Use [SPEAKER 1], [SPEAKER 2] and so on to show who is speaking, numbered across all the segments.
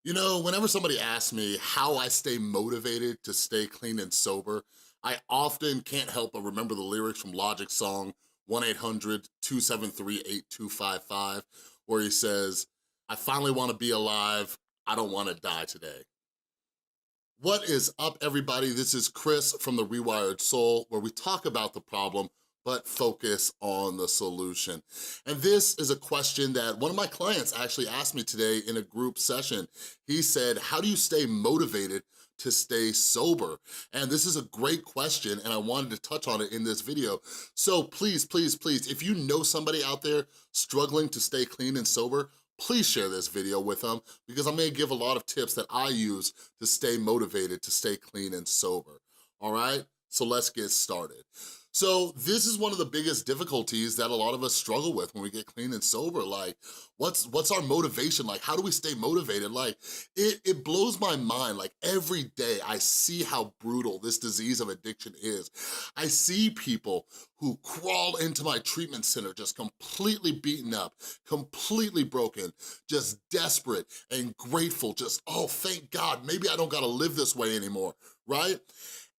[SPEAKER 1] You know, whenever somebody asks me how I stay motivated to stay clean and sober, I often can't help but remember the lyrics from Logic's song 1-800-273-8255, where he says, "I finally wanna be alive, I don't wanna die today." What is up, everybody? This is Chris from The Rewired Soul, where we talk about the problem, but focus on the solution. And this is a question that one of my clients actually asked me today in a group session. He said, how do you stay motivated to stay sober? And this is a great question, and I wanted to touch on it in this video. So please, please, please, if you know somebody out there struggling to stay clean and sober, please share this video with them, because I'm gonna give a lot of tips that I use to stay motivated, to stay clean and sober, all right? So let's get started. So this is one of the biggest difficulties that a lot of us struggle with when we get clean and sober. Like, what's our motivation? Like, how do we stay motivated? Like, it blows my mind. Like, every day I see how brutal this disease of addiction is. I see people who crawl into my treatment center just completely beaten up, completely broken, just desperate and grateful, just, oh, thank God, maybe I don't gotta live this way anymore, right?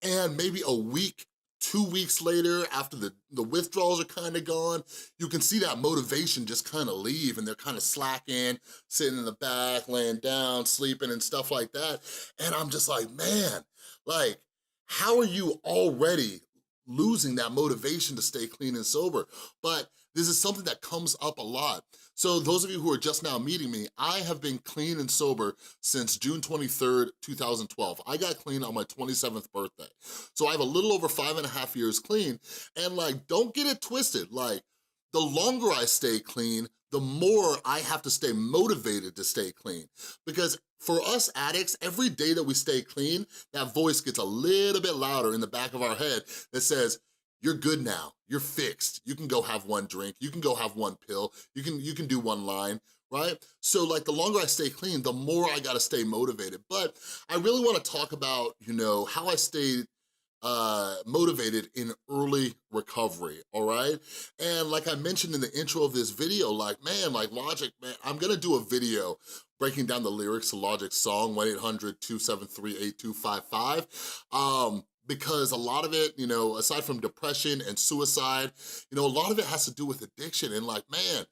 [SPEAKER 1] And maybe a week, 2 weeks later, after the withdrawals are kinda gone, you can see that motivation just kinda leave, and they're kinda slacking, sitting in the back, laying down, sleeping and stuff like that. And I'm just like, man, like, how are you already losing that motivation to stay clean and sober? But this is something that comes up a lot. So those of you who are just now meeting me, I have been clean and sober since June 23rd, 2012. I got clean on my 27th birthday. So I have a little over 5.5 years clean, and like, don't get it twisted. Like, the longer I stay clean, the more I have to stay motivated to stay clean. Because for us addicts, every day that we stay clean, that voice gets a little bit louder in the back of our head that says, you're good now, you're fixed, you can go have one drink, you can go have one pill, you can do one line, right? So like, the longer I stay clean, the more I gotta stay motivated. But I really wanna talk about, you know, how I stayed motivated in early recovery, all right? And like I mentioned in the intro of this video, like, man, like Logic, man, I'm gonna do a video breaking down the lyrics to Logic's song, 1-800-273-8255. Because a lot of it, you know, aside from depression and suicide, you know, a lot of it has to do with addiction. And like, man,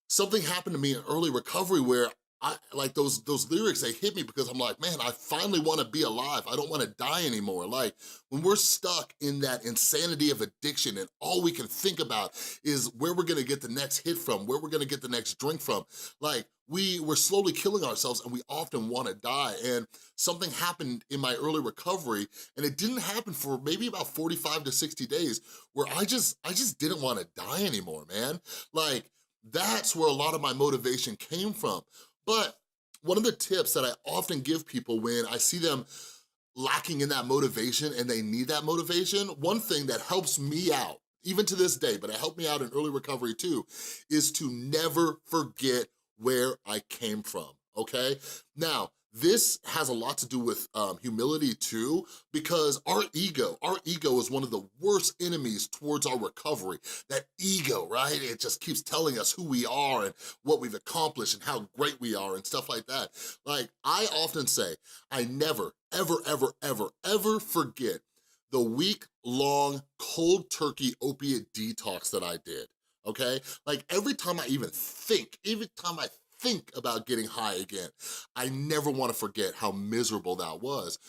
[SPEAKER 1] something happened to me in early recovery where I, like those lyrics, they hit me because I'm like, man, I finally wanna be alive. I don't wanna die anymore. Like, when we're stuck in that insanity of addiction and all we can think about is where we're gonna get the next hit from, where we're gonna get the next drink from, like, we're slowly killing ourselves, and we often wanna die. And something happened in my early recovery, and it didn't happen for maybe about 45 to 60 days, where I just didn't wanna die anymore, man. Like, that's where a lot of my motivation came from. But one of the tips that I often give people when I see them lacking in that motivation and they need that motivation, one thing that helps me out, even to this day, but it helped me out in early recovery too, is to never forget where I came from, okay? Now, this has a lot to do with humility too, because our ego is one of the worst enemies towards our recovery. That ego, right? It just keeps telling us who we are and what we've accomplished and how great we are and stuff like that. Like, I often say, I never, ever, ever, ever, ever forget the week-long cold turkey opiate detox that I did, okay? Like, every time I think about getting high again, I never wanna forget how miserable that was.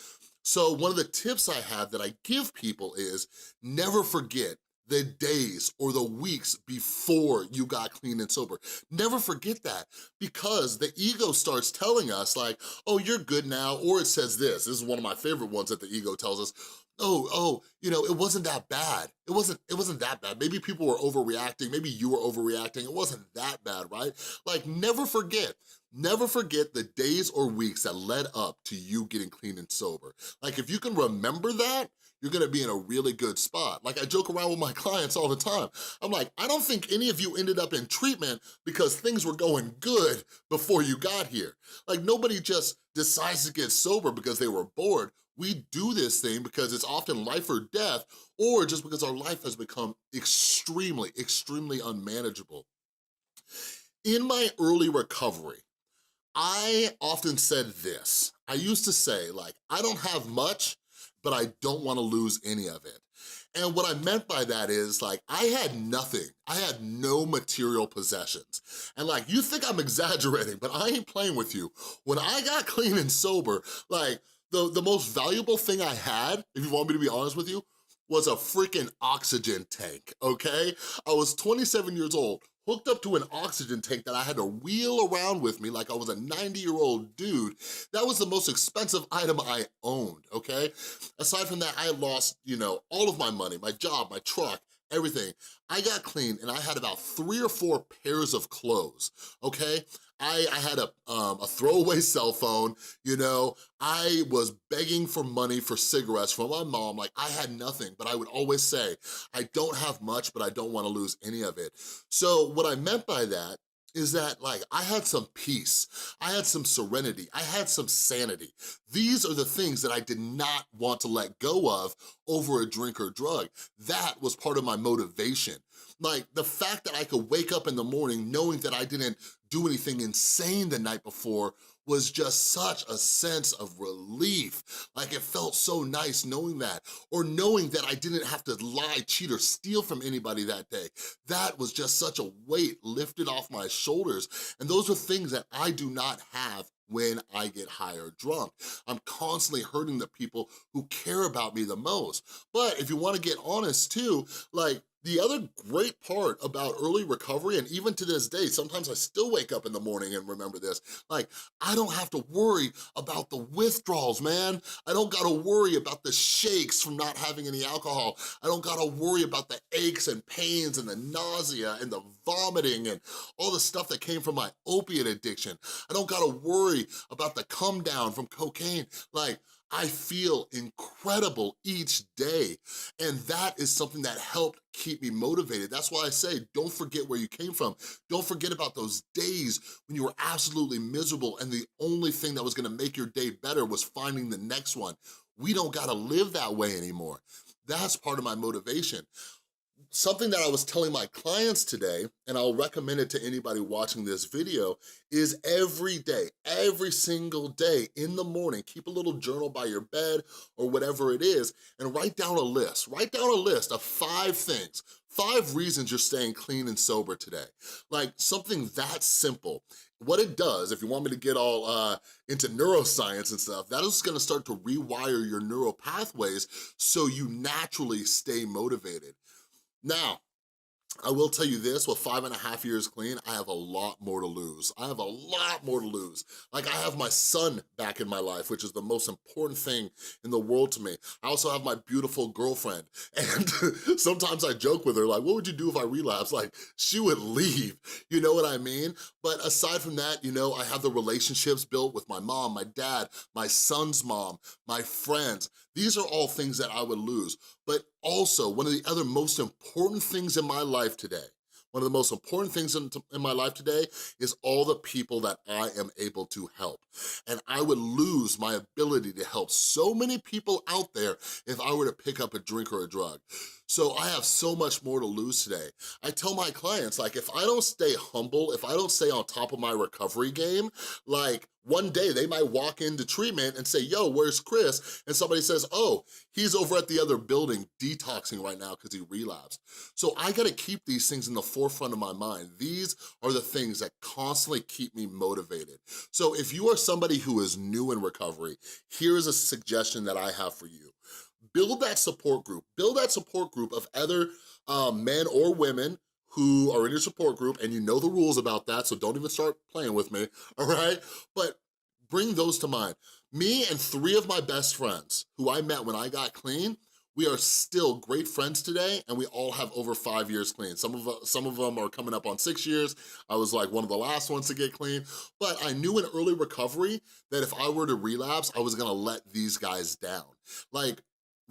[SPEAKER 1] So one of the tips I have that I give people is never forget the days or the weeks before you got clean and sober. Never forget that, because the ego starts telling us like, oh, you're good now, or it says this is one of my favorite ones that the ego tells us, oh, you know, it wasn't that bad. It wasn't that bad. Maybe people were overreacting, maybe you were overreacting, it wasn't that bad, right? Like, never forget the days or weeks that led up to you getting clean and sober. Like, if you can remember that, you're gonna be in a really good spot. Like, I joke around with my clients all the time. I'm like, I don't think any of you ended up in treatment because things were going good before you got here. Like, nobody just decides to get sober because they were bored. We do this thing because it's often life or death, or just because our life has become extremely, extremely unmanageable. In my early recovery, I often said this. I used to say, like, I don't have much, but I don't wanna lose any of it. And what I meant by that is, like, I had nothing. I had no material possessions. And like, you think I'm exaggerating, but I ain't playing with you. When I got clean and sober, like, the most valuable thing I had, if you want me to be honest with you, was a freaking oxygen tank, okay? I was 27 years old, hooked up to an oxygen tank that I had to wheel around with me like I was a 90-year-old dude. That was the most expensive item I owned, okay? Aside from that, I lost, you know, all of my money, my job, my truck, everything. I got clean and I had about 3 or 4 pairs of clothes, okay? I had a throwaway cell phone, you know, I was begging for money for cigarettes from my mom, like I had nothing, but I would always say, I don't have much, but I don't wanna lose any of it. So what I meant by that is that, like, I had some peace, I had some serenity, I had some sanity. These are the things that I did not want to let go of over a drink or drug. That was part of my motivation. Like, the fact that I could wake up in the morning knowing that I didn't do anything insane the night before was just such a sense of relief. Like, it felt so nice knowing that, or knowing that I didn't have to lie, cheat, or steal from anybody that day. That was just such a weight lifted off my shoulders. And those are things that I do not have when I get high or drunk. I'm constantly hurting the people who care about me the most. But if you wanna get honest too, like, the other great part about early recovery, and even to this day, sometimes I still wake up in the morning and remember this, like, I don't have to worry about the withdrawals, man. I don't gotta worry about the shakes from not having any alcohol. I don't gotta worry about the aches and pains and the nausea and the vomiting and all the stuff that came from my opiate addiction. I don't gotta worry about the come down from cocaine. Like, I feel incredible each day, and that is something that helped keep me motivated. That's why I say, don't forget where you came from. Don't forget about those days when you were absolutely miserable and the only thing that was gonna make your day better was finding the next one. We don't gotta live that way anymore. That's part of my motivation. Something that I was telling my clients today, and I'll recommend it to anybody watching this video, is every day, every single day in the morning, keep a little journal by your bed or whatever it is, and write down a list. Write down a list of 5 things, 5 reasons you're staying clean and sober today. Like, something that simple. What it does, if you want me to get all into neuroscience and stuff, that is gonna start to rewire your neural pathways so you naturally stay motivated. Now, I will tell you this, with 5.5 years clean, I have a lot more to lose. I have a lot more to lose. Like, I have my son back in my life, which is the most important thing in the world to me. I also have my beautiful girlfriend. And sometimes I joke with her, like, what would you do if I relapse? Like, she would leave, you know what I mean? But aside from that, you know, I have the relationships built with my mom, my dad, my son's mom, my friends. These are all things that I would lose. But also, one of the other most important things in my life today, one of the most important things in my life today is all the people that I am able to help. And I would lose my ability to help so many people out there if I were to pick up a drink or a drug. So I have so much more to lose today. I tell my clients, like, if I don't stay humble, if I don't stay on top of my recovery game, like, one day they might walk into treatment and say, yo, where's Chris? And somebody says, oh, he's over at the other building detoxing right now because he relapsed. So I gotta keep these things in the forefront of my mind. These are the things that constantly keep me motivated. So if you are somebody who is new in recovery, here's a suggestion that I have for you. Build that support group. Build that support group of other men or women who are in your support group, and you know the rules about that, so don't even start playing with me, all right? But bring those to mind. Me and 3 of my best friends who I met when I got clean, we are still great friends today, and we all have over 5 years clean. Some of them are coming up on 6 years. I was like one of the last ones to get clean, but I knew in early recovery that if I were to relapse, I was gonna let these guys down. Like,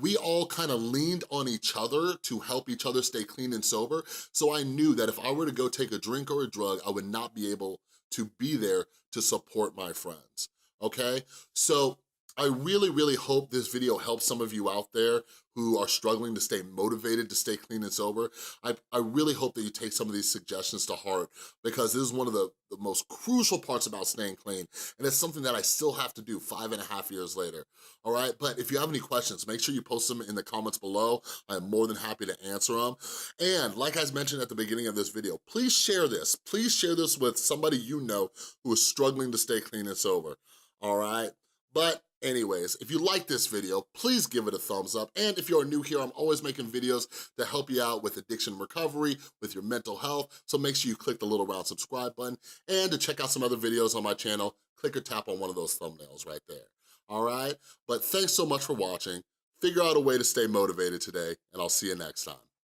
[SPEAKER 1] we all kind of leaned on each other to help each other stay clean and sober, so I knew that if I were to go take a drink or a drug, I would not be able to be there to support my friends, okay? So I really, really hope this video helps some of you out there who are struggling to stay motivated to stay clean and sober. I really hope that you take some of these suggestions to heart, because this is one of the most crucial parts about staying clean, and it's something that I still have to do 5.5 years later, all right? But if you have any questions, make sure you post them in the comments below. I'm more than happy to answer them. And like I mentioned at the beginning of this video, please share this. Please share this with somebody you know who is struggling to stay clean and sober, all right? But anyways, if you like this video, please give it a thumbs up. And if you're new here, I'm always making videos to help you out with addiction recovery, with your mental health. So make sure you click the little round subscribe button. And to check out some other videos on my channel, click or tap on one of those thumbnails right there. All right? But thanks so much for watching. Figure out a way to stay motivated today, and I'll see you next time.